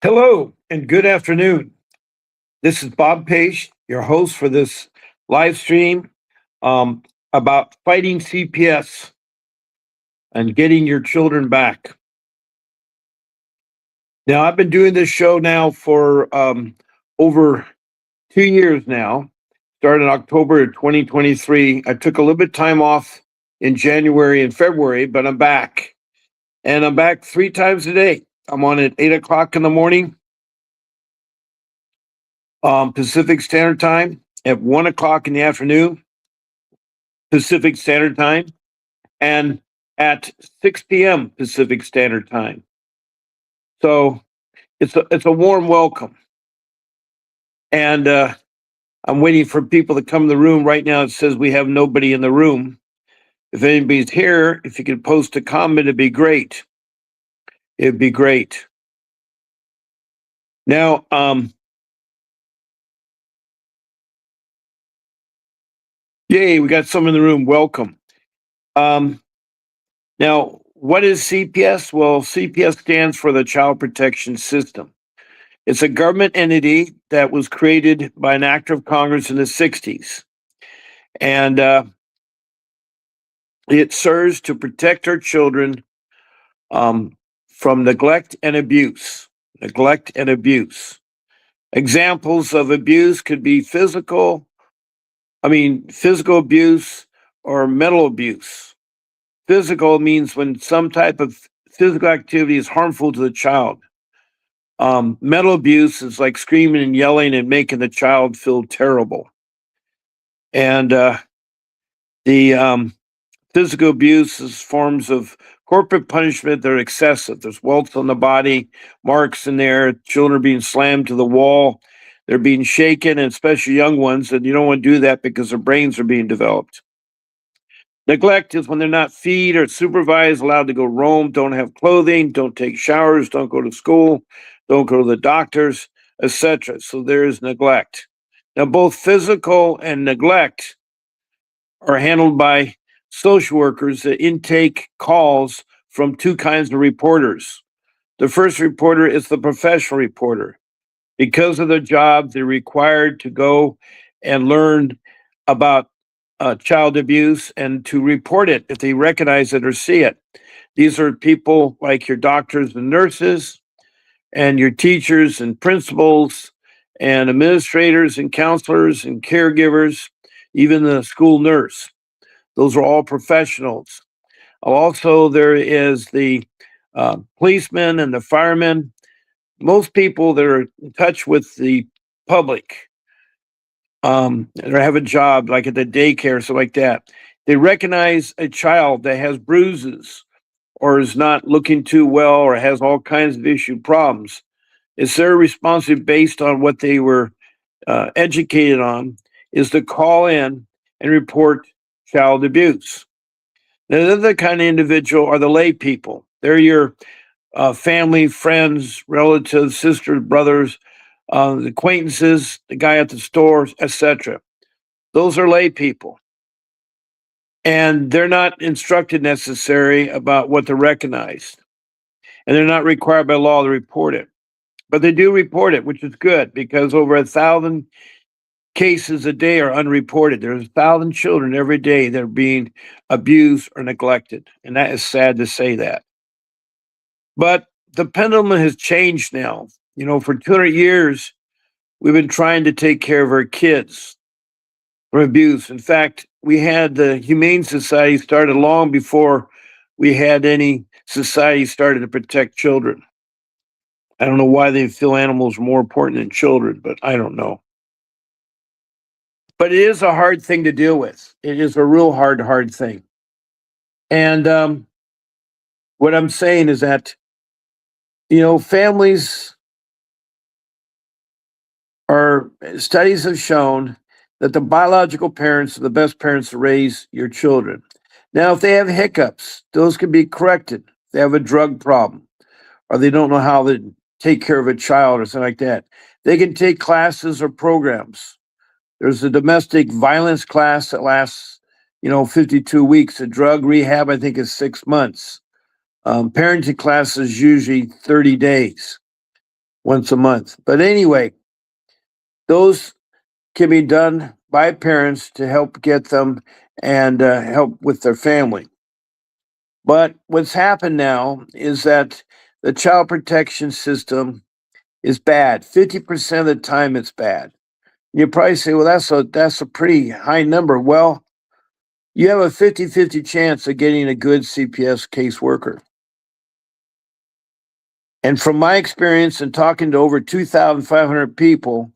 Hello and good afternoon. This is Bob Page, your host for this live stream about fighting CPS and getting your children back. Now, I've been doing this show now for over 2 years now. Started in October of 2023. I took a little bit of time off in January and February, but I'm back. And I'm back 3 times a day. I'm on at 8 o'clock in the morning, Pacific Standard Time, at 1 o'clock in the afternoon, Pacific Standard Time, and at 6 p.m. Pacific Standard Time. So it's a warm welcome. And I'm waiting for people to come in the room. Right now it says we have nobody in the room. If anybody's here, if you could post a comment, it'd be great. It'd be great. Now, yay, we got some in the room. Welcome. Now, what is CPS? Well, CPS stands for the Child Protection System. It's a government entity that was created by an act of Congress in the 60s. And it serves to protect our children from neglect and abuse. Neglect and abuse. Examples of abuse could be physical abuse or mental abuse. Physical means when some type of physical activity is harmful to the child. Mental abuse is like screaming and yelling and making the child feel terrible. And the physical abuse is forms of corporate punishment that are excessive. There's welts on the body, marks in there, children being slammed to the wall, they're being shaken, and especially young ones, and you don't want to do that because their brains are being developed. Neglect is when they're not fed or supervised, allowed to go roam, don't have clothing, don't take showers, don't go to school, don't go to the doctors, etc. So there is neglect. Now, both physical and neglect are handled by social workers that intake calls from two kinds of reporters. The first reporter is the professional reporter. Because of their job, they're required to go and learn about child abuse and to report it if they recognize it or see it. These are people like your doctors and nurses and your teachers and principals and administrators and counselors and caregivers, even the school nurse. Those are all professionals. Also, there is the policemen and the firemen. Most people that are in touch with the public or have a job like at the daycare or something like that, they recognize a child that has bruises or is not looking too well or has all kinds of problems. It's their responsibility based on what they were educated on is to call in and report child abuse. Now, the other kind of individual are the lay people. They're your family, friends, relatives, sisters, brothers, acquaintances, the guy at the store, etc. Those are lay people. And they're not instructed necessarily about what to recognize. And they're not required by law to report it. But they do report it, which is good because over 1,000 cases a day are unreported. There's 1,000 children every day that are being abused or neglected. And that is sad to say that. But the pendulum has changed now. You know, for 200 years, we've been trying to take care of our kids from abuse. In fact, we had the Humane Society started long before we had any society started to protect children. I don't know why they feel animals are more important than children, but I don't know. But it is a hard thing to deal with. It is a real hard thing. And what I'm saying is that, you know, families studies have shown that the biological parents are the best parents to raise your children. Now, if they have hiccups, those can be corrected. If they have a drug problem or they don't know how to take care of a child or something like that, they can take classes or programs. There's a domestic violence class that lasts, 52 weeks. A drug rehab, I think, is 6 months. Parenting class is usually 30 days. once a month. But anyway, those can be done by parents to help get them and help with their family. But what's happened now is that the child protection system is bad. 50% of the time it's bad. You probably say, well, that's a pretty high number. Well, you have a 50-50 chance of getting a good CPS caseworker. And from my experience and talking to over 2,500 people,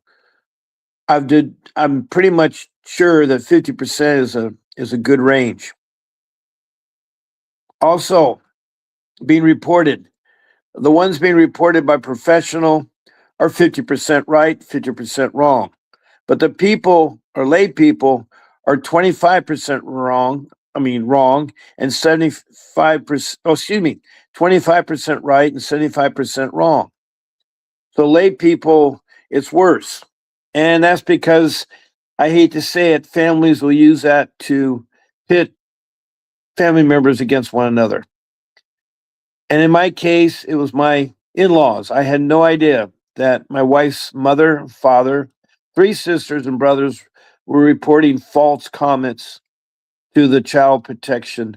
I'm pretty much sure that 50% is a good range. Also, being reported, the ones being reported by professional are 50% right, 50% wrong. But the people or lay people are 25% wrong, and 75%, 25% right and 75% wrong. So lay people, it's worse. And that's because I hate to say it, families will use that to pit family members against one another. And in my case, it was my in laws. I had no idea that my wife's mother, father, three sisters, and brothers were reporting false comments to the child protection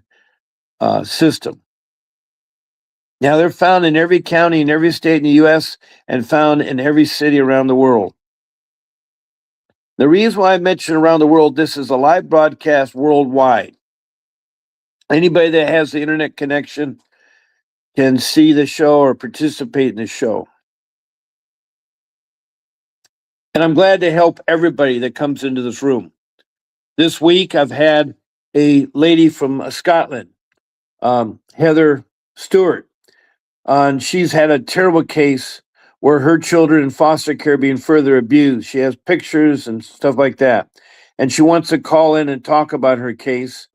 system. Now, they're found in every county in every state in the US and found in every city around the world. The reason why I mention around the world, this is a live broadcast worldwide. Anybody that has the internet connection can see the show or participate in the show. And I'm glad to help everybody that comes into this room. This week, I've had a lady from Scotland, Heather Stewart, and she's had a terrible case where her children in foster care are being further abused. She has pictures and stuff like that. And she wants to call in and talk about her case,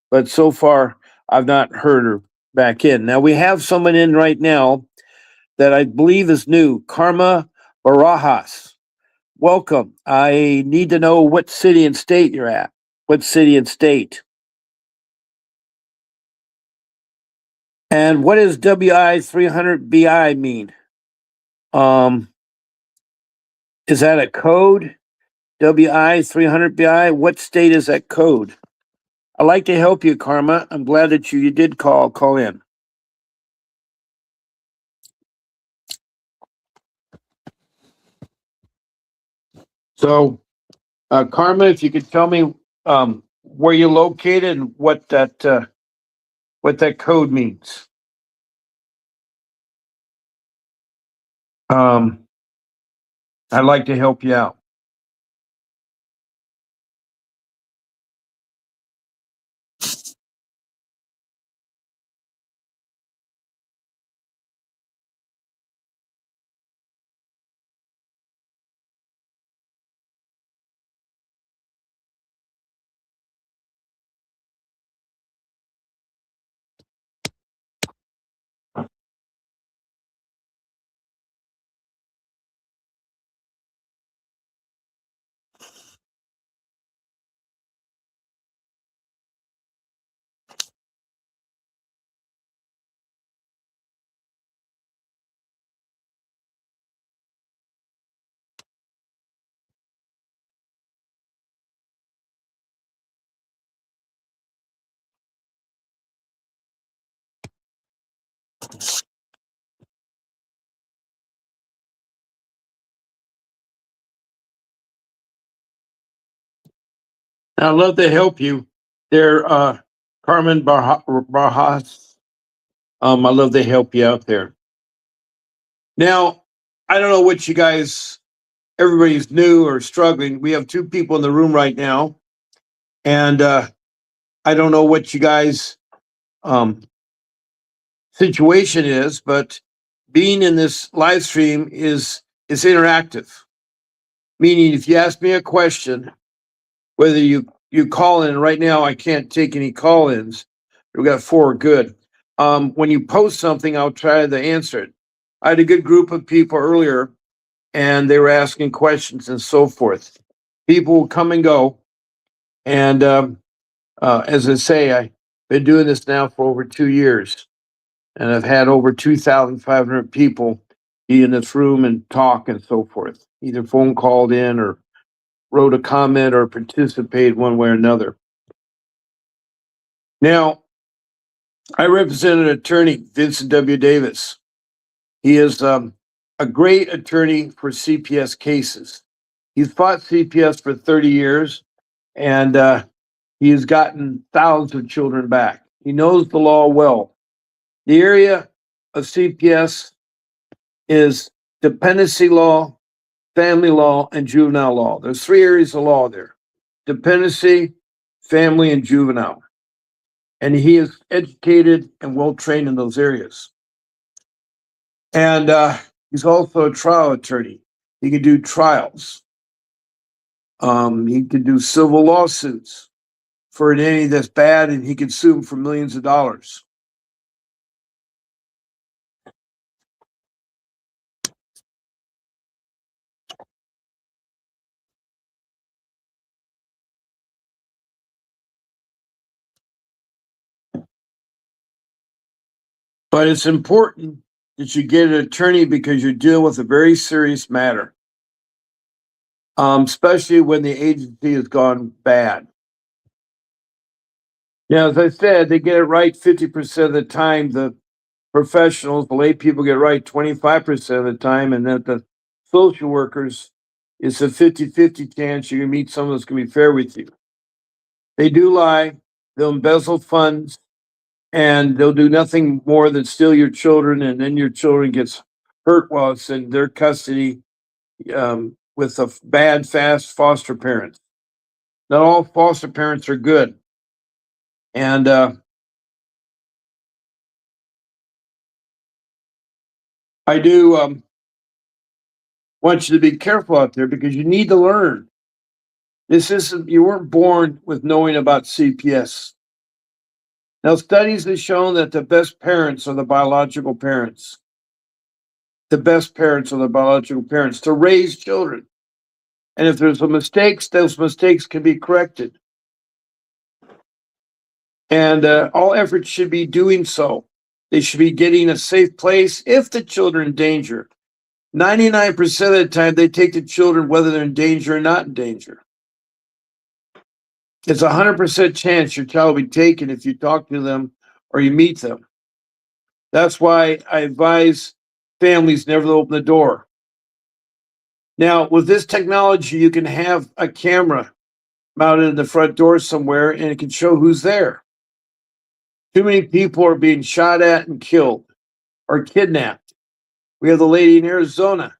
but so far, I've not heard her back in. Now, we have someone in right now that I believe is new, Karma Barajas. Welcome. I need to know what city and state you're at. What city and state? And what does WI 300BI mean? Um, is that a code? WI 300BI? What state is that code? I'd like to help you, Karma. I'm glad that you did call in. So, Karma, if you could tell me where you're located and what that code means. Um, I'd like to help you out. I'd love to help you there, Carmen Barjas. I'd love to help you out there. Now, I don't know what you guys, everybody's new or struggling. We have two people in the room right now, and I don't know what you guys' situation is, but being in this live stream is interactive. Meaning, if you ask me a question, whether you call in right now, I can't take any call-ins. We've got four good. When you post something, I'll try to answer it. I had a good group of people earlier, and they were asking questions and so forth. People will come and go, and as I say, I've been doing this now for over 2 years, and I've had over 2,500 people be in this room and talk and so forth, either phone called in or wrote a comment or participated one way or another. Now, I represent an attorney, Vincent W. Davis. He is a great attorney for CPS cases. He's fought CPS for 30 years, and he has gotten thousands of children back. He knows the law well. The area of CPS is dependency law, family law, and juvenile law. There's three areas of law there: dependency, family, and juvenile. And he is educated and well trained in those areas. And he's also a trial attorney. He can do trials. He can do civil lawsuits for an entity that's bad, and he can sue them for millions of dollars. But it's important that you get an attorney because you're dealing with a very serious matter, especially when the agency has gone bad. Now, as I said, they get it right 50% of the time. The professionals, the lay people get it right 25% of the time, and that the social workers, it's a 50-50 chance you're going to meet someone that's going to be fair with you. They do lie, they'll embezzle funds, and they'll do nothing more than steal your children, and then your children gets hurt while it's in their custody with a bad, fast foster parents. Not all foster parents are good. And I do want you to be careful out there because you need to learn. This isn't, you weren't born with knowing about CPS. Now, studies have shown that the best parents are the biological parents. The best parents are the biological parents to raise children. And if there's mistakes, those mistakes can be corrected. And all efforts should be doing so. They should be getting a safe place if the children are in danger. 99% of the time, they take the children whether they're in danger or not in danger. It's a 100% chance your child will be taken if you talk to them or you meet them. That's why I advise families never to open the door. Now, with this technology, you can have a camera mounted in the front door somewhere and it can show who's there. Too many people are being shot at and killed or kidnapped. We have the lady in Arizona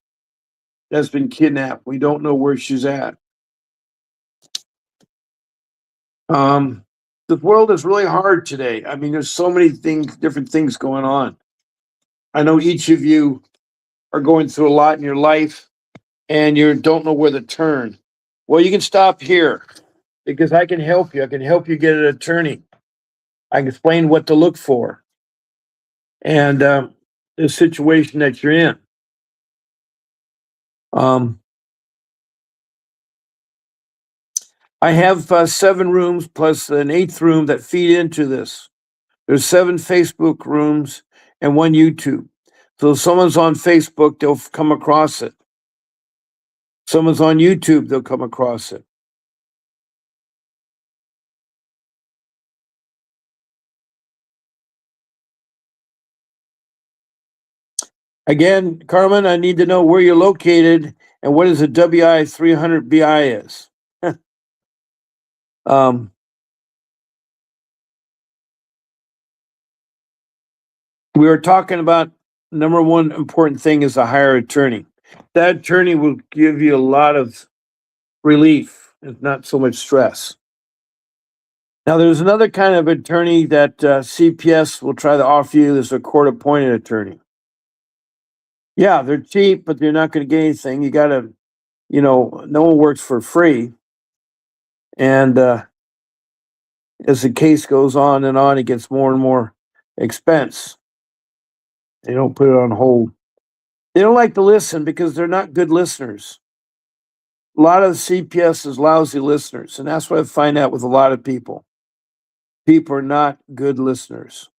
that's been kidnapped. We don't know where she's at. The world is really hard today. I mean, there's so many things, different things going on. I know each of you are going through a lot in your life and you don't know where to turn. Well, you can stop here because I can help you. I can help you get an attorney. I can explain what to look for and the situation that you're in. I have 7 rooms plus an 8th room that feed into this. There's 7 Facebook rooms and 1 YouTube. So if someone's on Facebook, they'll come across it. Someone's on YouTube, they'll come across it. Again, Carmen, I need to know where you're located and what is a WI 300 BI is. We were talking about number one important thing is a hire attorney. That attorney will give you a lot of relief and not so much stress. Now, there's another kind of attorney that CPS will try to offer you. There's a court-appointed attorney. Yeah, they're cheap, but they're not going to get anything. You got to, no one works for free. And as the case goes on and on, it gets more and more expense. They don't put it on hold. They don't like to listen because they're not good listeners. A lot of CPS is lousy listeners, and that's what I find out with a lot of people. People are not good listeners.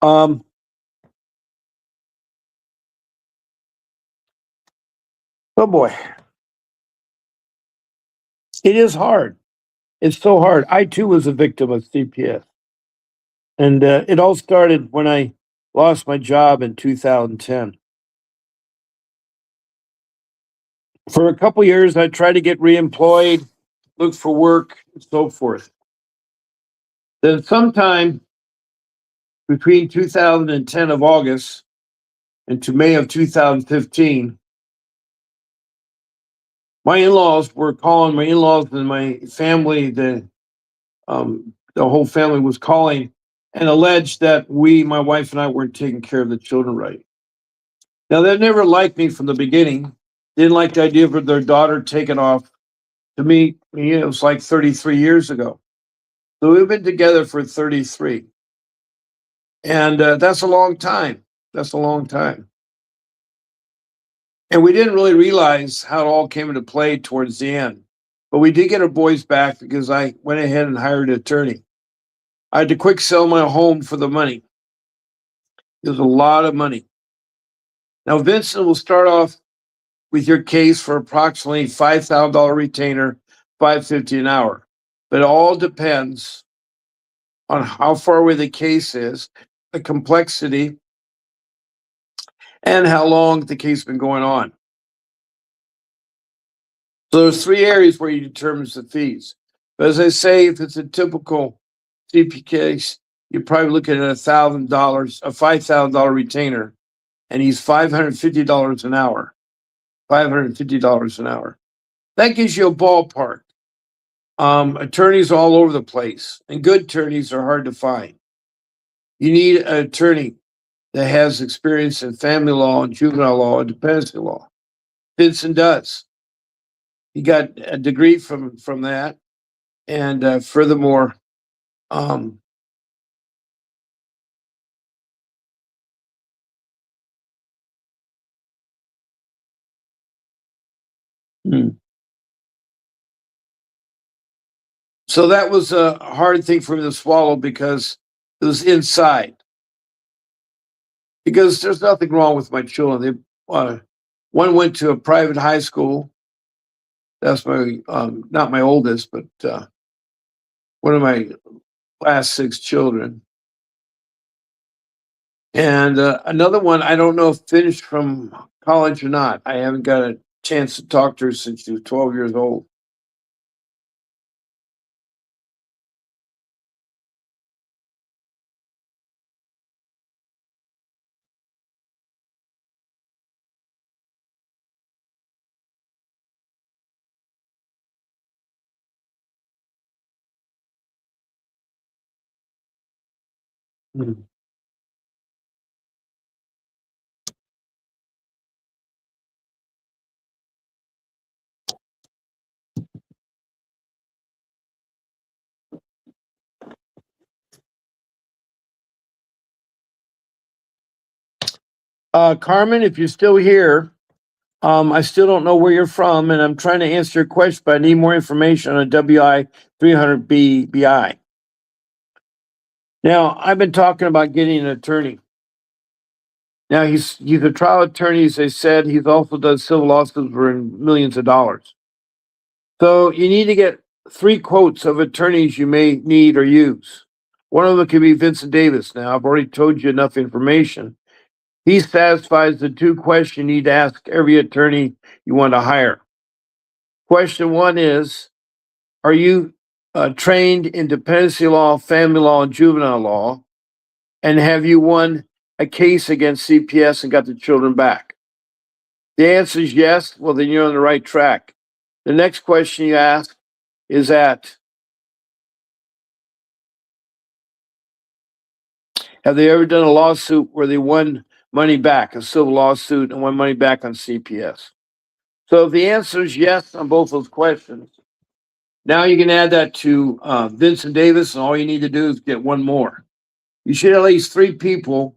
Um, oh boy, it is hard. It's so hard. I too was a victim of CPS, and it all started when I lost my job in 2010. For a couple years, I tried to get reemployed, look for work, and so forth. Then, sometime between 2010 of August and to May of 2015, my in-laws were calling. My in-laws and my family, the whole family was calling and alleged that my wife and I, weren't taking care of the children right. Now, they never liked me from the beginning. Didn't like the idea of their daughter taking off. To me, it was like 33 years ago. So we've been together for 33. And that's a long time. That's a long time. And we didn't really realize how it all came into play towards the end. But we did get our boys back because I went ahead and hired an attorney. I had to quick sell my home for the money. It was a lot of money. Now, Vincent will start off with your case for approximately $5,000 retainer, $550 an hour. But it all depends on how far away the case is, the complexity, and how long the case has been going on. So there's three areas where you determine the fees. But as I say, if it's a typical CP case, you're probably looking at $1,000, a $5,000 retainer, and he's $550 an hour. $550 an hour. That gives you a ballpark. Attorneys all over the place, and good attorneys are hard to find. You need an attorney that has experience in family law and juvenile law and dependency law. Vincent does. He got a degree from that, and furthermore, um, hmm. So that was a hard thing for me to swallow because it was inside. Because there's nothing wrong with my children. One went to a private high school. That's my not my oldest, but one of my last six children. And another one, I don't know if finished from college or not. I haven't got a chance to talk to her since she was 12 years old. Mhm. Carmen, if you're still here, I still don't know where you're from, and I'm trying to answer your question, but I need more information on a WI 300B BI. Now, I've been talking about getting an attorney. Now, he's a trial attorney, as I said. He's also does civil lawsuits for millions of dollars. So you need to get three quotes of attorneys you may need or use. One of them could be Vincent Davis. Now, I've already told you enough information. He satisfies the two questions you need to ask every attorney you want to hire. Question one is, are you trained in dependency law, family law, and juvenile law? And have you won a case against CPS and got the children back? The answer is yes. Well, then you're on the right track. The next question you ask is have they ever done a lawsuit where they won money back, a civil lawsuit, and won money back on CPS? So if the answer is yes on both those questions, now you can add that to Vincent Davis, and all you need to do is get one more. You should have at least three people.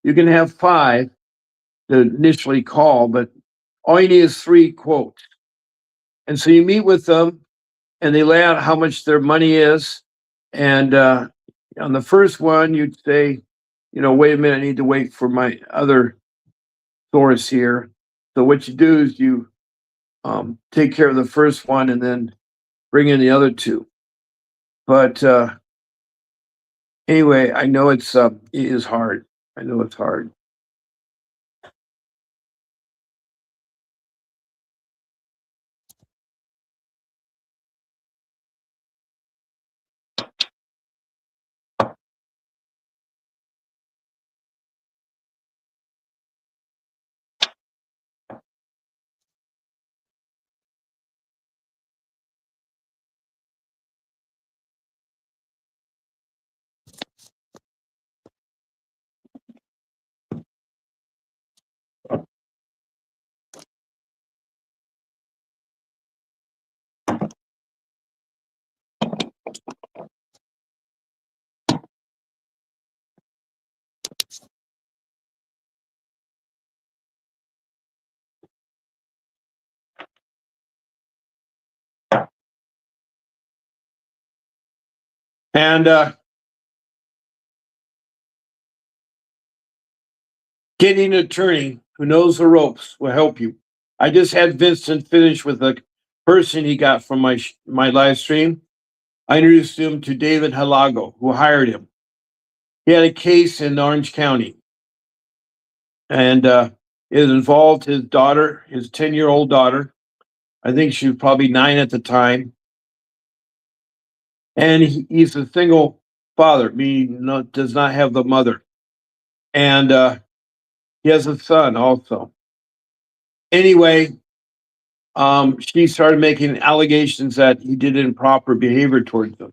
You can have five to initially call, but all you need is three quotes. And so you meet with them, and they lay out how much their money is. And on the first one, you'd say, wait a minute, I need to wait for my other source here. So what you do is you take care of the first one and then bring in the other two. But anyway, I know it is hard. I know it's hard. And getting an attorney who knows the ropes will help you. I just had Vincent finish with a person he got from my live stream. I introduced him to David Halago, who hired him. He had a case in Orange County, and it involved his daughter, his 10-year-old daughter. I think she was probably 9 at the time. And he's a single father, meaning does not have the mother. And he has a son also. Anyway, she started making allegations that he did improper behavior towards them.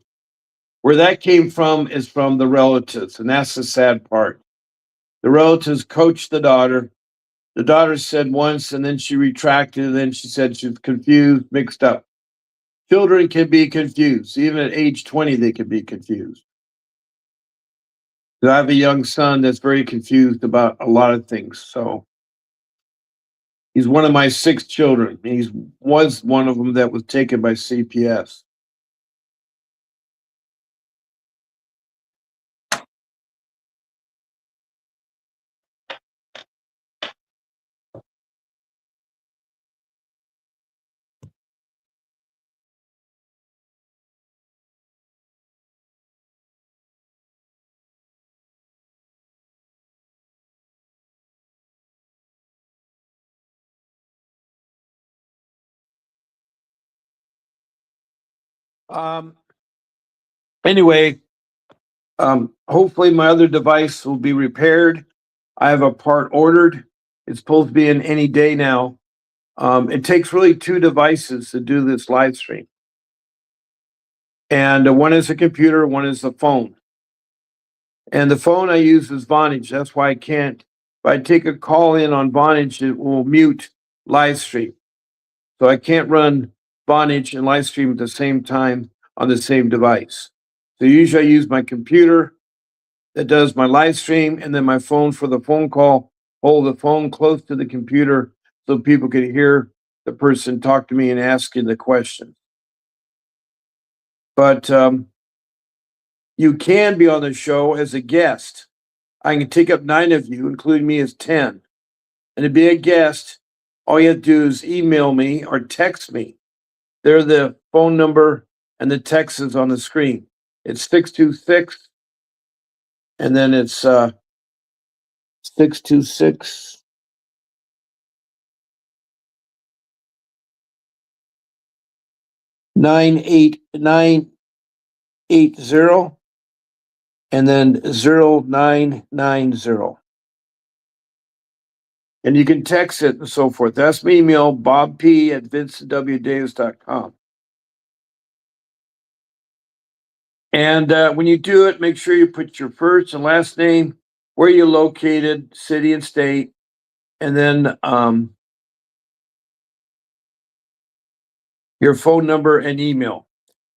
Where that came from is from the relatives, and that's the sad part. The relatives coached the daughter. The daughter said once, and then she retracted, and then she said she was confused, mixed up. Children can be confused. Even at age 20, they can be confused. I have a young son that's very confused about a lot of things. So he's one of my 6 children. He was one of them that was taken by CPS. Um, anyway, hopefully my other device will be repaired. I have a part ordered. It's supposed to be in any day now. It takes really 2 devices to do this live stream. And one is a computer, one is the phone. And the phone I use is Vonage. That's why I can't. If I take a call in on Vonage, it will mute live stream. So I can't run Vonage and live stream at the same time on the same device. So usually I use my computer that does my live stream and then my phone for the phone call. Hold the phone close to the computer so people can hear the person talk to me and asking the question. But you can be on the show as a guest. I can take up 9 of you, including me as 10. And to be a guest, all you have to do is email me or text me. They're the phone number and the text is on the screen. It's 626, and then it's 626 98980, and then 0990. And you can text it and so forth. That's my email, bobp@vincentwdavis.com. And when you do it, make sure you put your first and last name, where you're located, city and state, and then your phone number and email.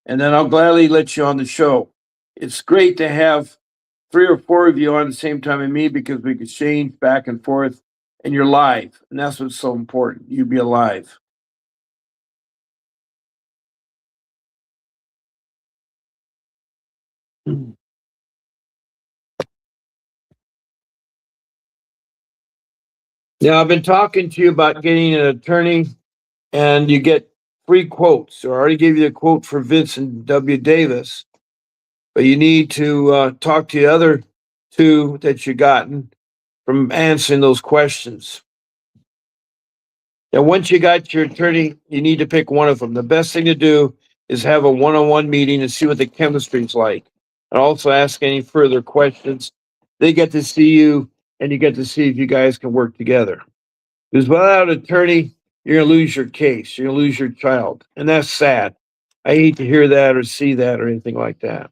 And then I'll gladly let you on the show. It's great to have 3 or 4 of you on at the same time as me because we can change back and forth and you're live. And that's what's so important. You be alive. Now, I've been talking to you about getting an attorney, and you get free quotes. So I already gave you a quote for Vincent W. Davis, but you need to talk to the other two that you gotten from answering those questions. Now, once you got your attorney, you need to pick one of them. The best thing to do is have a one-on-one meeting and see what the chemistry's like, and also ask any further questions. They get to see you, and you get to see if you guys can work together. Because without an attorney, you're going to lose your case. You're going to lose your child, and that's sad. I hate to hear that or see that or anything like that.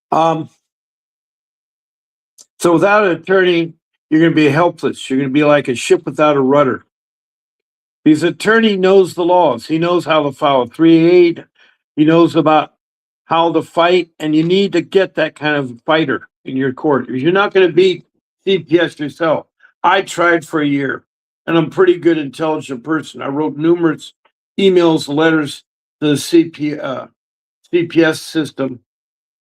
Um, so without an attorney, you're going to be helpless. You're going to be like a ship without a rudder. His attorney knows the laws. He knows how to file a 3-8. He knows about how to fight, and you need to get that kind of fighter in your court. You're not going to beat CPS yourself. I tried for a year, and I'm a pretty good, intelligent person. I wrote numerous emails, letters to the CPS system,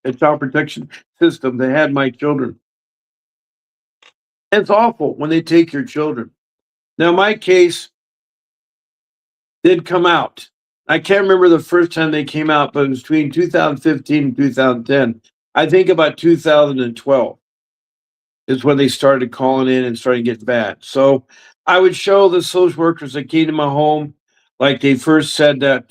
the child protection system. They had my children. And it's awful when they take your children. Now, my case did come out. I can't remember the first time they came out, but it was between 2015 and 2010. I think about 2012 is when they started calling in and starting to get bad. So I would show the social workers that came to my home, like they first said that,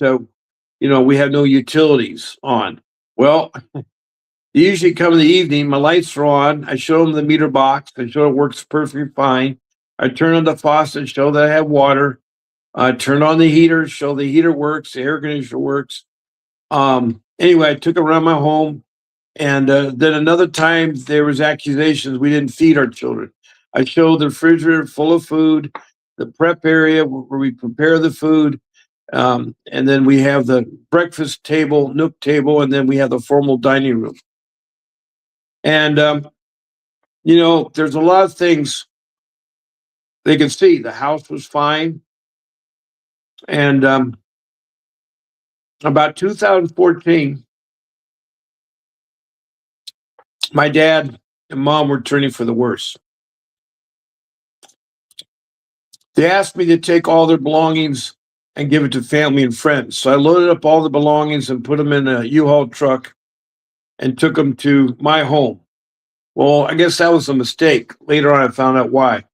we have no utilities on. Well, they usually come in the evening, my lights are on. I show them the meter box. I show it works perfectly fine. I turn on the faucet, show that I have water. Turn on the heater, show the heater works, the air conditioner works. Anyway, I took it around my home, and then another time there was accusations we didn't feed our children. I showed the refrigerator full of food, the prep area where we prepare the food, and then we have the breakfast table, nook table, and then we have the formal dining room. And there's a lot of things they could see. The house was fine, and about 2014. My dad and mom were turning for the worse. They asked me to take all their belongings and give it to family and friends. So I loaded up all the belongings and put them in a U-Haul truck and took them to my home. Well, I guess that was a mistake. Later on, I found out why.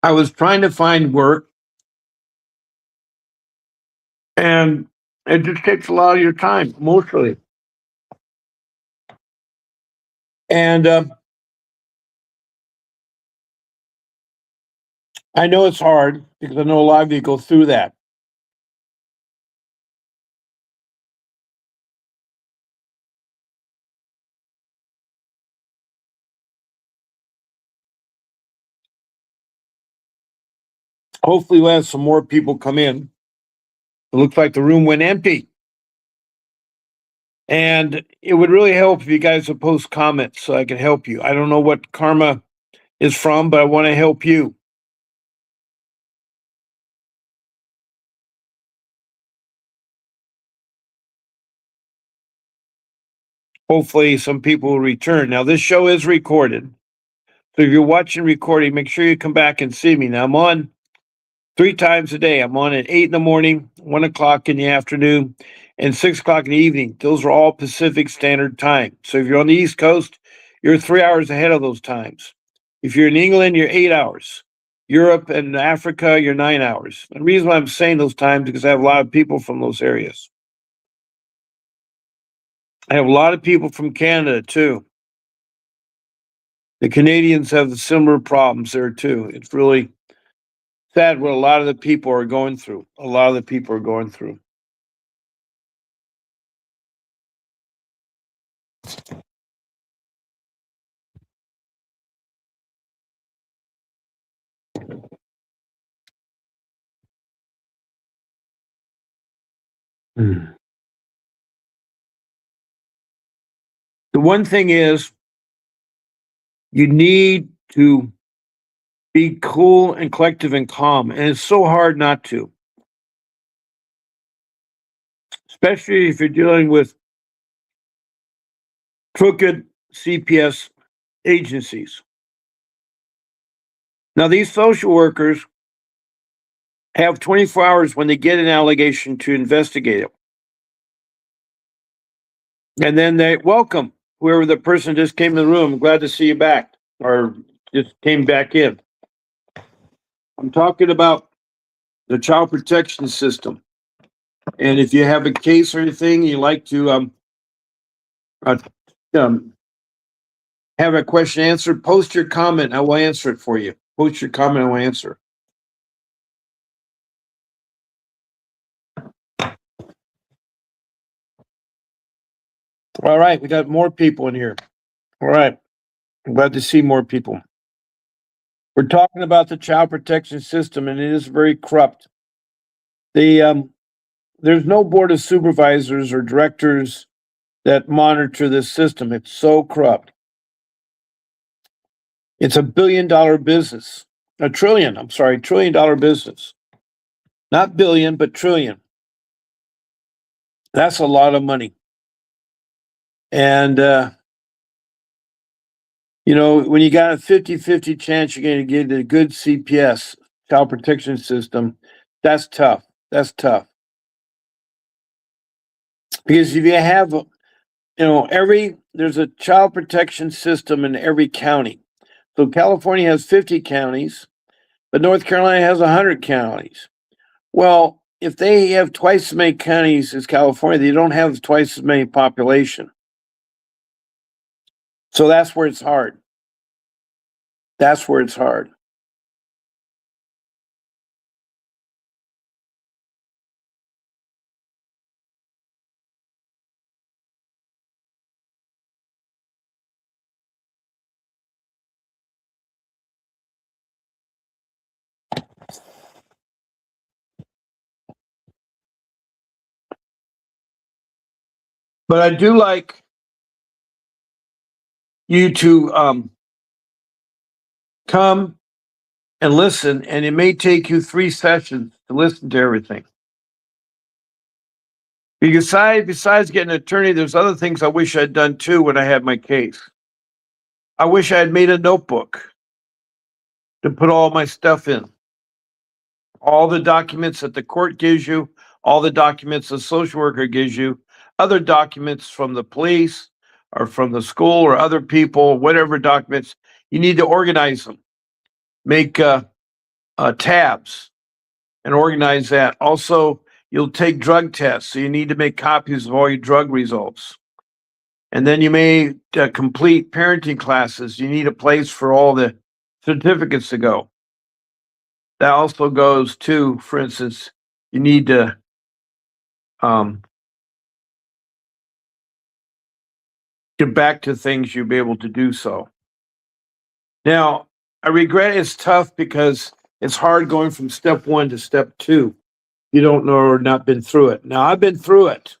I was trying to find work, and it just takes a lot of your time, mostly. And I know it's hard because I know a lot of you go through that. Hopefully we'll have some more people come in. It looks like the room went empty. And it would really help if you guys would post comments so I can help you. I don't know what karma is from, but I want to help you. Hopefully some people will return. Now, this show is recorded. So if you're watching recording, make sure you come back and see me. Now, I'm on 3 times a day. I'm on at 8 in the morning, 1 o'clock in the afternoon, and 6 o'clock in the evening. Those are all Pacific Standard Time. So if you're on the East Coast, you're 3 hours ahead of those times. If you're in England, you're 8 hours. Europe and Africa, you're 9 hours. The reason why I'm saying those times is because I have a lot of people from those areas. I have a lot of people from Canada too. The Canadians have similar problems there too. It's really sad what a lot of the people are going through. A lot of the people are going through. Mm. The one thing is, you need to be cool and collective and calm. And it's so hard not to, especially if you're dealing with crooked CPS agencies. Now, these social workers have 24 hours when they get an allegation to investigate it. And then they welcome whoever the person just came in the room. Glad to see you back, or just came back in. I'm talking about the child protection system. And if you have a case or anything you like to uh, have a question answered, post your comment. I will answer it for you. Post your comment. I will answer. All right. We got more people in here. All right. I'm glad to see more people. We're talking about the child protection system, and it is very corrupt. There's no board of supervisors or directors that monitor this system. It's so corrupt. It's a $1 billion business. $1 trillion business. Not billion, but trillion. That's a lot of money. And, when you got a 50-50 chance you're going to get a good CPS, child protection system, that's tough. That's tough. Because if you have, there's a child protection system in every county. So California has 50 counties, but North Carolina has 100 counties. Well, if they have twice as many counties as California, they don't have twice as many population. So that's where it's hard. That's where it's hard. But I do like you to come and listen, and it may take you 3 sessions to listen to everything. Besides getting an attorney, there's other things I wish I'd done too when I had my case. I wish I had made a notebook to put all my stuff in. All the documents that the court gives you, all the documents the social worker gives you, other documents from the police or from the school or other people, whatever documents, you need to organize them. Make tabs and organize that. Also, you'll take drug tests, so you need to make copies of all your drug results. And then you may complete parenting classes. You need a place for all the certificates to go. That also goes to, for instance, you need to get back to things, you'll be able to do so. Now, I regret it's tough because It's hard going from step one to step two. You don't know or not been through it. Now I've been through it,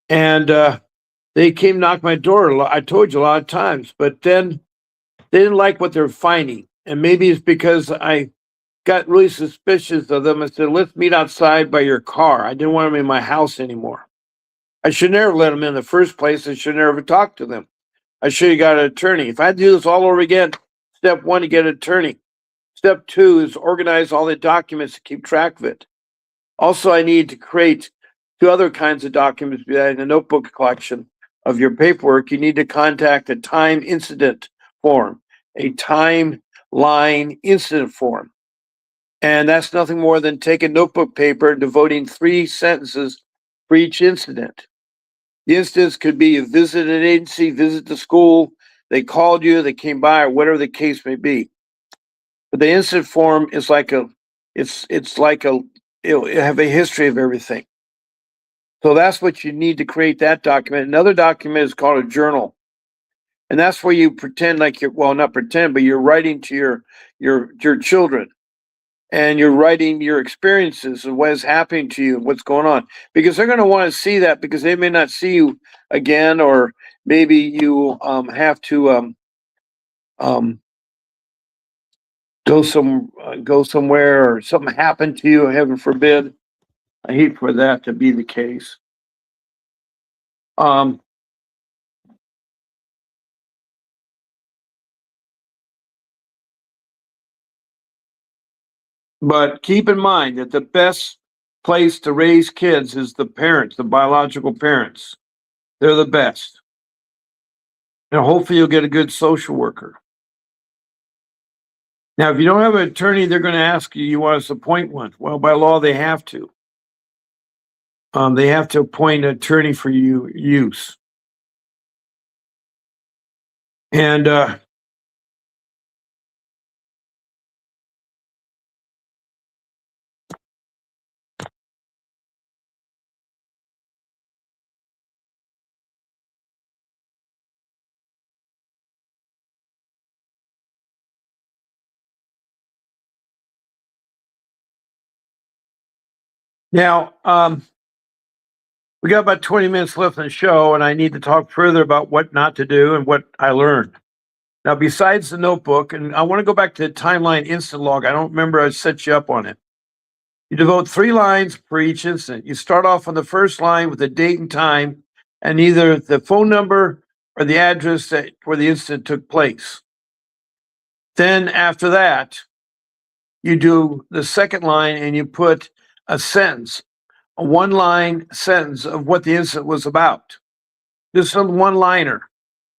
and they came knock my door. I told you a lot of times, but then they didn't like what they're finding, and maybe it's because I got really suspicious of them. I said, "Let's meet outside by your car." I didn't want them in my house anymore. I should never let them in the first place. I should never talk to them. I should have got an attorney. If I had to do this all over again, step one to get an attorney. Step two is organize all the documents to keep track of it. Also, I need to create two other kinds of documents in a notebook collection of your paperwork. You need to contact a time incident form, a timeline incident form. And that's nothing more than taking notebook paper and devoting 3 sentences for each incident. The instance could be you visit an agency, visit the school, they called you, they came by, or whatever the case may be. But the incident form is like it's like it'll have a history of everything. So that's what you need to create that document. Another document is called a journal. And that's where you pretend like you're, well, not pretend, but you're writing to your children, and you're writing your experiences and what is happening to you and what's going on, because they're going to want to see that, because they may not see you again, or maybe you have to um, go somewhere, or something happened to you, heaven forbid. I hate for that to be the case. Um, but keep in mind that the best place to raise kids is the parents, the biological parents. They're the best. And hopefully you'll get a good social worker. Now, if you don't have an attorney, they're going to ask you, you want us to appoint one? Well, by law, they have to. They have to appoint an attorney for you use. And now we got about 20 minutes left in the show, and I need to talk further about what not to do and what I learned. Now, besides the notebook, and I want to go back to the timeline instant log. I don't remember I set you up on it. You devote 3 lines for each incident. You start off on the first line with the date and time, and either the phone number or the address where the incident took place. Then after that, you do the second line and you put a sentence, a 1-line sentence of what the incident was about. Just a one-liner,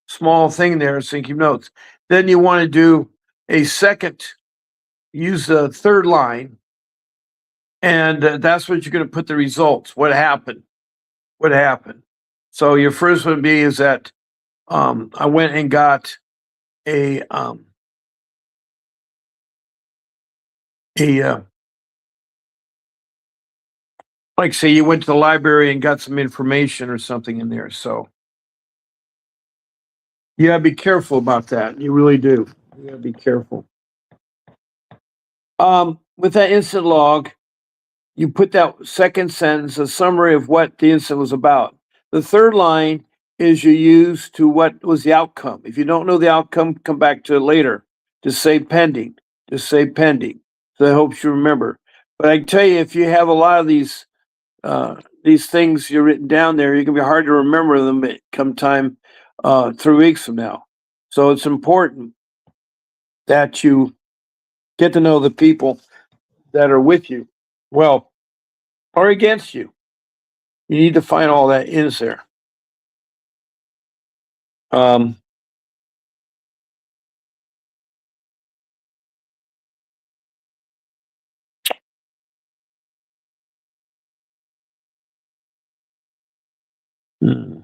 small thing there, so you keep notes. Then you want to do a second, use the third line, and that's what you're going to put the results. What happened? What happened? So your first one would be is that I went and got a a like say you went to the library and got some information or something in there. So you gotta be careful about that. You really do. You gotta be careful. With that incident log, you put that second sentence, a summary of what the incident was about. The third line is you use to what was the outcome. If you don't know the outcome, come back to it later. Just say pending. Just say pending. So I hope you remember. But I can tell you, if you have a lot of these things you're written down there, you can be hard to remember them come time 3 weeks from now. So it's important that you get to know the people that are with you, well, or against you. You need to find all that is there. Um, hmm.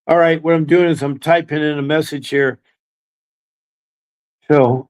All right, what I'm doing is I'm typing in a message here. So,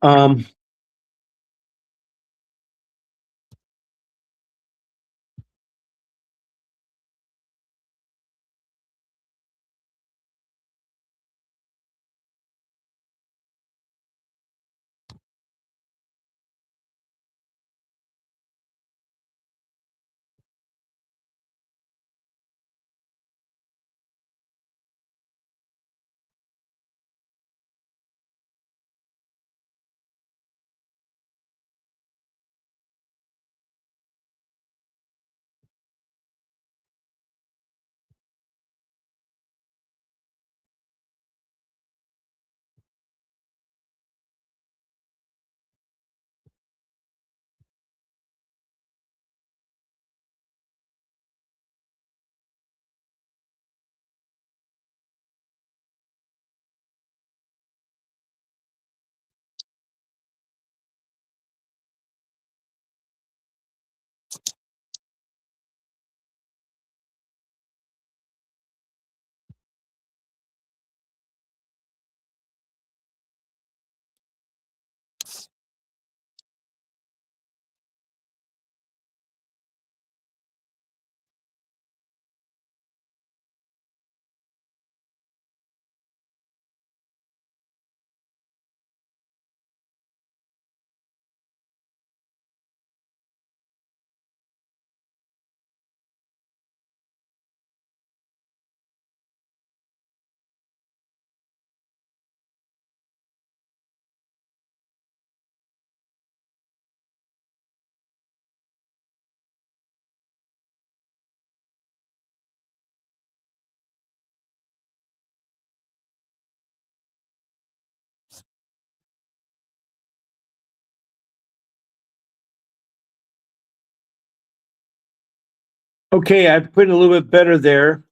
okay, I've put it a little bit better there.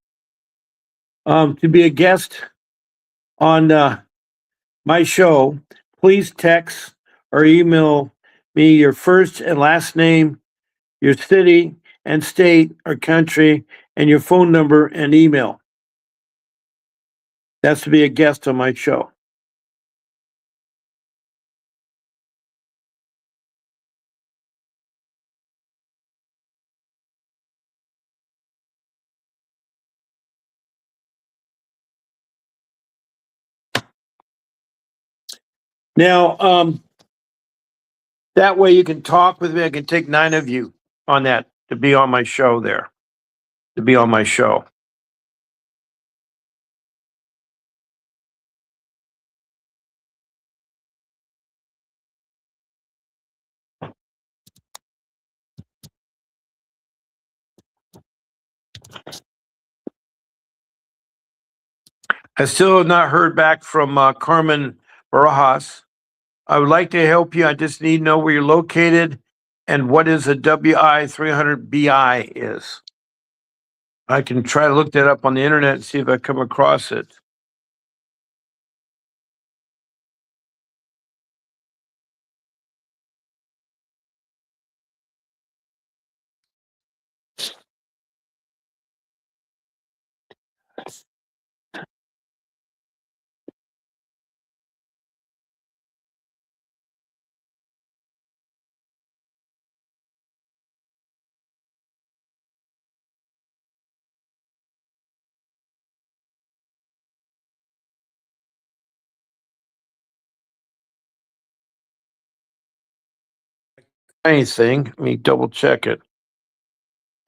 To be a guest on my show, please text or email me your first and last name, your city and state or country, and your phone number and email. That's to be a guest on my show. Now, that way you can talk with me. I can take 9 of you on that to be on my show there, to be on my show. I still have not heard back from Carmen Barajas. I would like to help you. I just need to know where you're located and what is a WI 300BI is. I can try to look that up on the internet and see if I come across it. Anything, let me double check it.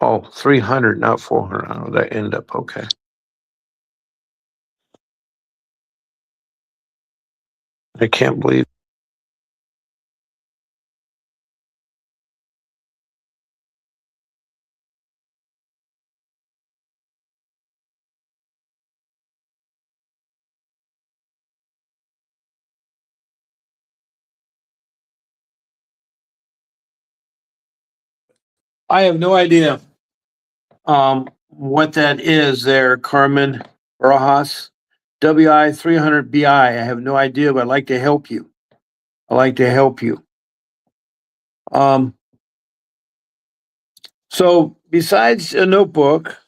Oh, 300, not 400. How did that end up? Okay. I can't believe. I have no idea what that is there, Carmen Rojas. WI 300BI. I have no idea, but I'd like to help you. I'd like to help you. Um, so besides a notebook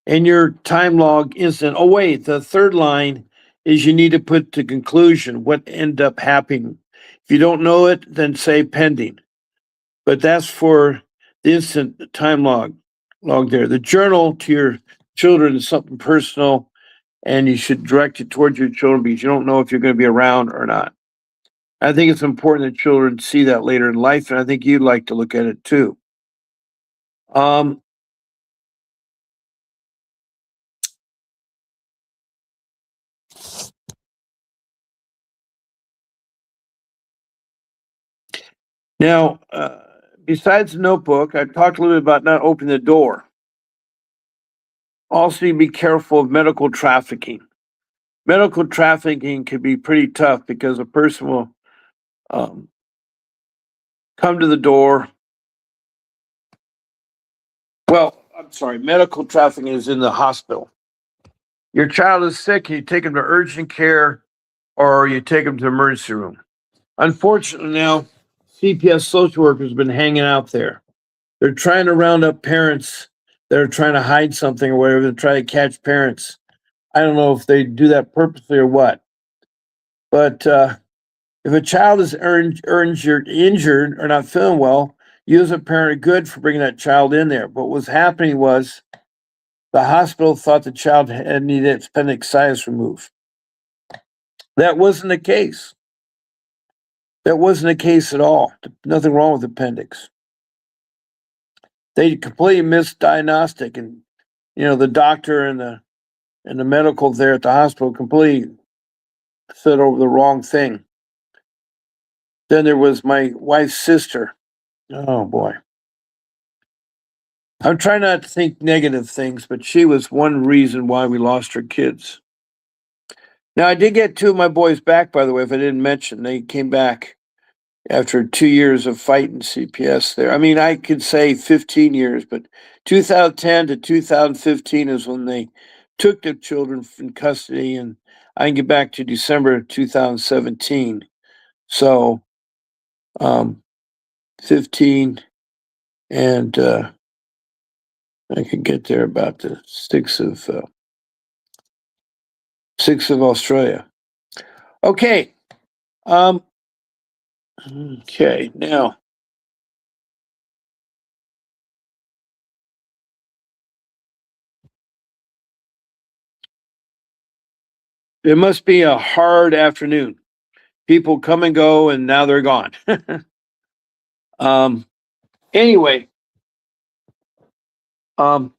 and your time log instant. Oh, wait, the third line is you need to put the conclusion, what ended up happening. If you don't know it, then say pending. But that's for the instant time log there. The journal to your children is something personal, and you should direct it towards your children because you don't know if you're going to be around or not. I think it's important that children see that later in life, and I think you'd like to look at it too. Um, Now, besides the notebook, I talked a little bit about not opening the door. Also, you be careful of medical trafficking. Medical trafficking can be pretty tough because a person will um, come to the door. Well, I'm sorry, medical trafficking is in the hospital. Your child is sick, you take them to urgent care or you take them to the emergency room. Unfortunately, now CPS social workers have been hanging out there. They're trying to round up parents that are trying to hide something or whatever to try to catch parents. I don't know if they do that purposely or what, but if a child is injured or not feeling well, you as a parent are good for bringing that child in there. But what was happening was the hospital thought the child had needed appendicitis removed. That wasn't the case. That wasn't the case at all. Nothing wrong with appendix. They completely misdiagnostic, and the doctor and the medical there at the hospital completely said over the wrong thing. Then there was my wife's sister. Oh boy. I'm trying not to think negative things, but she was one reason why we lost our kids. Now I did get two of my boys back, by the way, if I didn't mention. They came back after 2 years of fighting CPS there. I mean, I could say 15 years, but 2010 to 2015 is when they took the children in custody, and I can get back to December of 2017. So, 15, and I could get there about the 6th of Australia. Okay. Um, okay, now it must be a hard afternoon. People come and go, and now they're gone. um, anyway, um,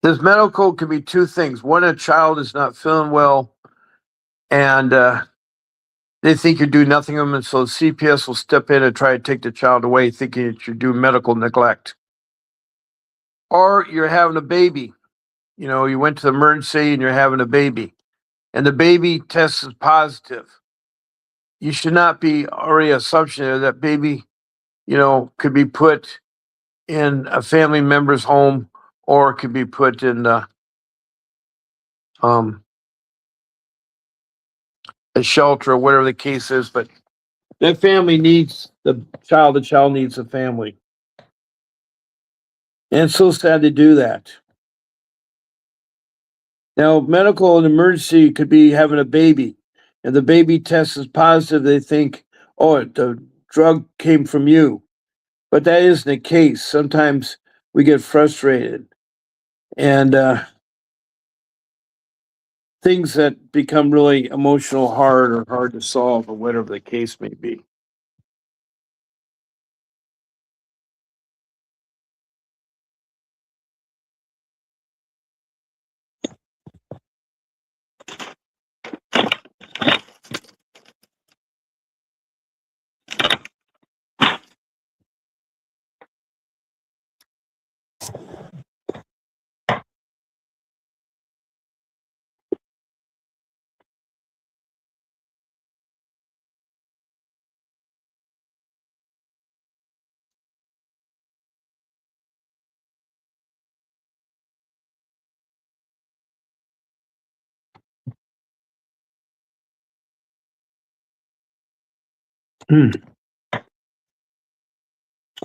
this medical could be two things. One, a child is not feeling well, and they think you're doing nothing to them, and so CPS will step in and try to take the child away, thinking that you're doing medical neglect. Or you're having a baby. You went to the emergency and you're having a baby, and the baby tests positive. You should not be already assumption there that baby, could be put in a family member's home or could be put in um, a shelter or whatever the case is. But that family needs the child needs a family. And it's so sad to do that. Now, medical and emergency could be having a baby, and the baby test is positive. They think, oh, the drug came from you. But that isn't the case. Sometimes we get frustrated, and things that become really emotional, hard, or hard to solve, or whatever the case may be.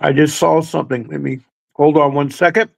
I just saw something. Let me hold on 1 second.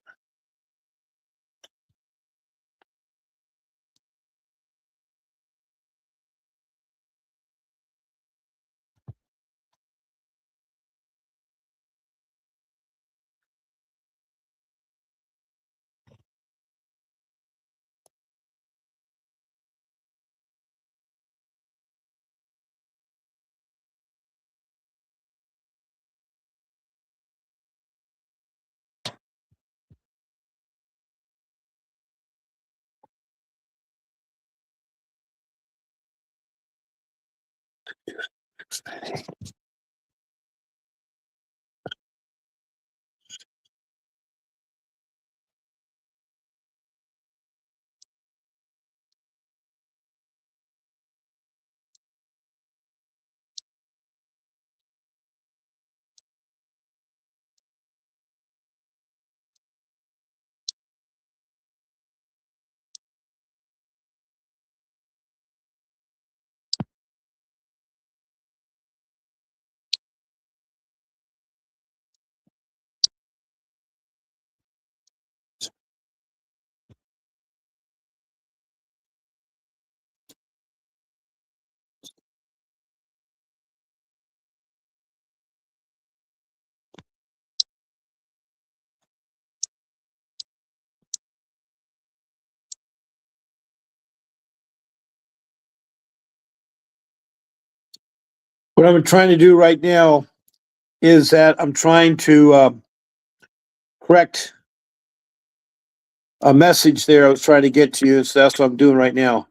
What I'm trying to do right now is that I'm trying to correct a message there I was trying to get to you. So that's what I'm doing right now.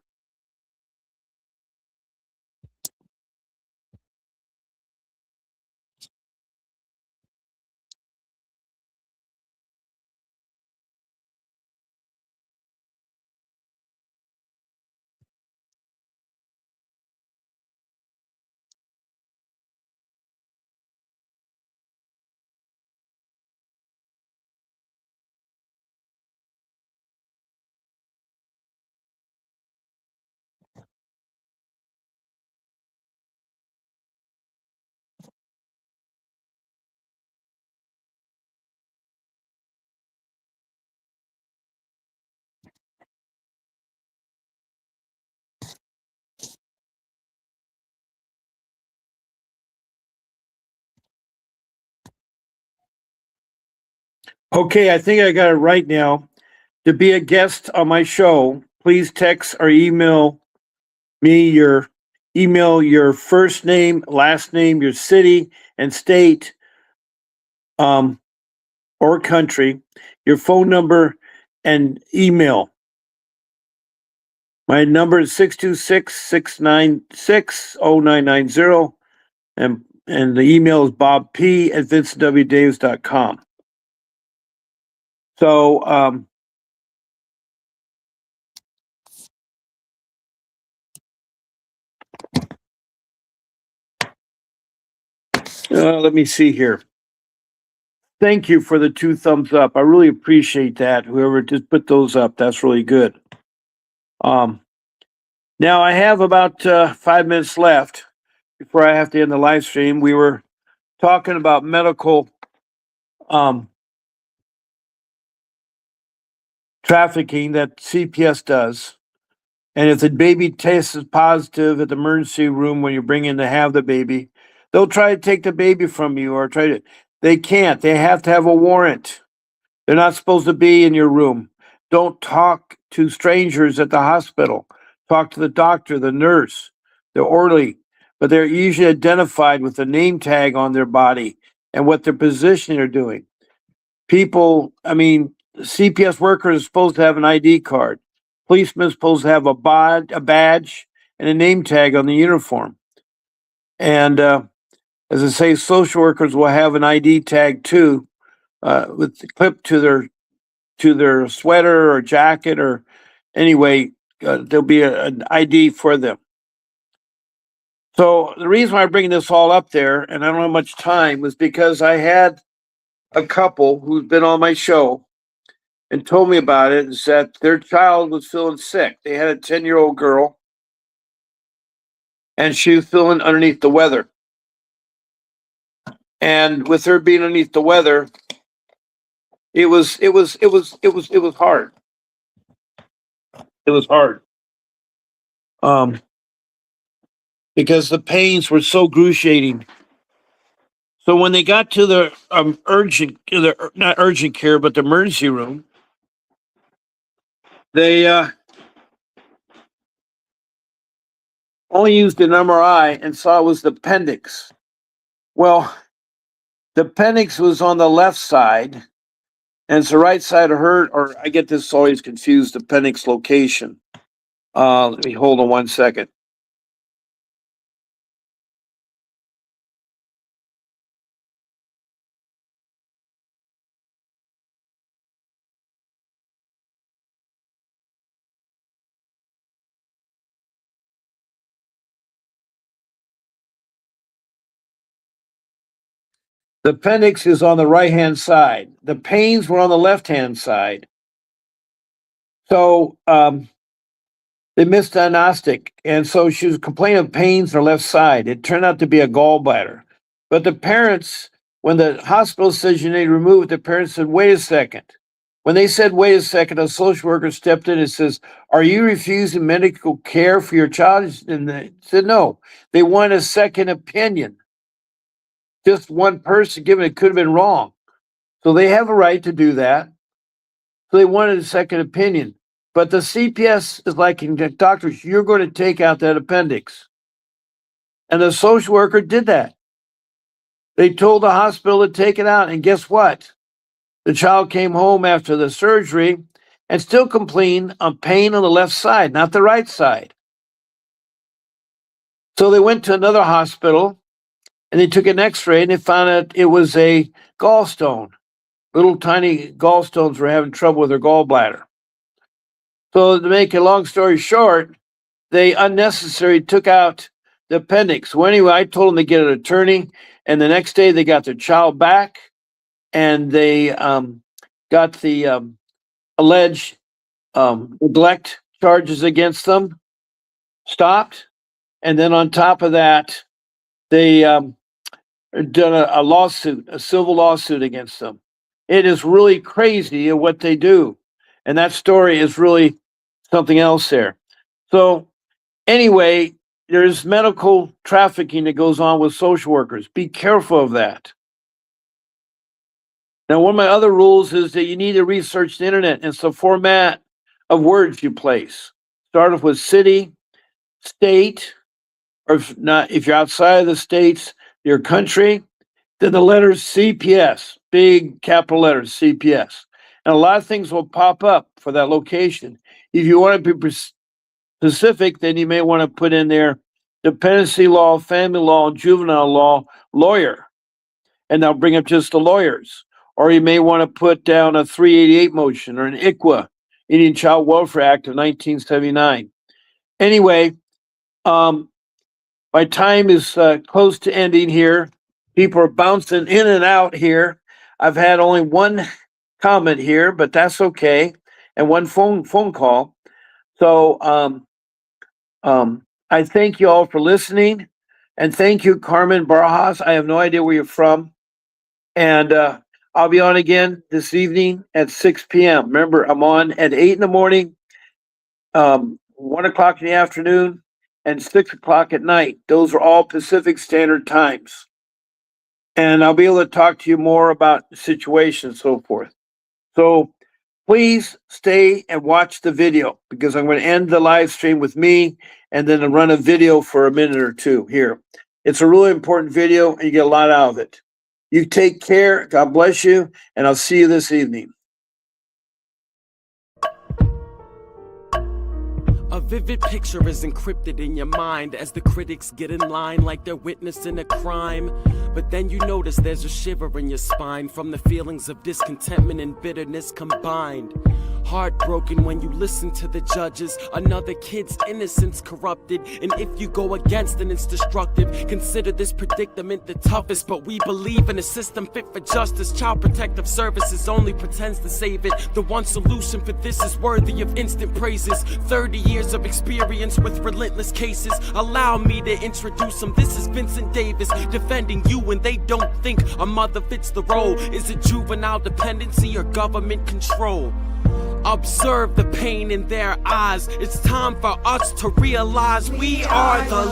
Okay, I think I got it right now. To be a guest on my show, please text or me your first name, last name, your city and state, um, or country, your phone number, and email. My number is 626-696-0990, and the email is bobp@vincentwdavis.com. So let me see here. Thank you for the 2 thumbs up. I really appreciate that. Whoever just put those up, that's really good. Um, Now I have about 5 minutes left before I have to end the live stream. We were talking about medical um, trafficking that CPS does. And if the baby tests positive at the emergency room when you bring in to have the baby, they'll try to take the baby from you or try to. They can't. They have to have a warrant. They're not supposed to be in your room. Don't talk to strangers at the hospital. Talk to the doctor, the nurse, the orderly, but they're usually identified with the name tag on their body and what their position they're doing. People, I mean, CPS workers are supposed to have an ID card. Policemen are supposed to have a badge, and a name tag on the uniform. And as I say, social workers will have an ID tag too, with clipped to their sweater or jacket, or anyway, there'll be an ID for them. So the reason why I'm bringing this all up there, and I don't have much time, was because I had a couple who's been on my show and told me about it, is that their child was feeling sick. They had a 10-year-old girl, and she was feeling underneath the weather. And with her being underneath the weather, it was hard. It was hard. Because the pains were so excruciating. So when they got to the not urgent care, but the emergency room, they only used an MRI and saw it was the appendix. Well, the appendix was on the left side, and it's the right side of her, or I get this always confused, appendix location. Let me hold on 1 second. The appendix is on the right-hand side. The pains were on the left-hand side. So they missed diagnostic, and so she was complaining of pains on her left side. It turned out to be a gallbladder. But the parents, when the hospital says you need to remove it, the parents said, wait a second. When they said, wait a second, a social worker stepped in and says, are you refusing medical care for your child? And they said, no. They want a second opinion. Just one person given it could have been wrong. So they have a right to do that. So they wanted a second opinion. But the CPS is like, doctors, you're going to take out that appendix. And the social worker did that. They told the hospital to take it out. And guess what? The child came home after the surgery and still complained of pain on the left side, not the right side. So they went to another hospital and they took an x-ray and they found out it was a gallstone. Little tiny gallstones were having trouble with their gallbladder. So to make a long story short, they unnecessarily took out the appendix. Well, anyway, I told them to get an attorney, and the next day they got their child back, and they got the alleged neglect charges against them stopped, and then on top of that, they done a lawsuit, a civil lawsuit against them. It is really crazy what they do, and that story is really something else there. So anyway, there's medical trafficking that goes on with social workers. Be careful of that. Now, one of my other rules is that you need to research the internet, and it's the format of words you place. Start off with city, state, or if you're outside of the states, your country, then the letters CPS, big capital letters, CPS. And a lot of things will pop up for that location. If you want to be specific, then you may want to put in there dependency law, family law, juvenile law, lawyer, and they'll bring up just the lawyers. Or you may want to put down a 388 motion or an ICWA, Indian Child Welfare Act of 1979. Anyway, my time is close to ending here. People are bouncing in and out here. I've had only one comment here, but that's okay, and one phone call. So I thank you all for listening, and thank you, Carmen Barajas. I have no idea where you're from, and I'll be on again this evening at 6 p.m. Remember, I'm on at 8 in the morning, 1 o'clock in the afternoon, and 6 o'clock at night. Those are all Pacific Standard Times. And I'll be able to talk to you more about the situation and so forth. So please stay and watch the video, because I'm going to end the live stream with me and then I'll run a video for a minute or two here. It's a really important video and you get a lot out of it. You take care. God bless you. And I'll see you this evening. A vivid picture is encrypted in your mind as the critics get in line like they're witnessing a crime. But then you notice there's a shiver in your spine from the feelings of discontentment and bitterness combined. Heartbroken when you listen to the judges. Another kid's innocence corrupted, and if you go against then it's destructive. Consider this predicament the toughest, but we believe in a system fit for justice. Child Protective Services only pretends to save it. The one solution for this is worthy of instant praises. 30 years of experience with relentless cases. Allow me to introduce them. This is Vincent Davis, defending you when they don't think a mother fits the role. Is it juvenile dependency or government control? Observe the pain in their eyes. It's time for us to realize we are the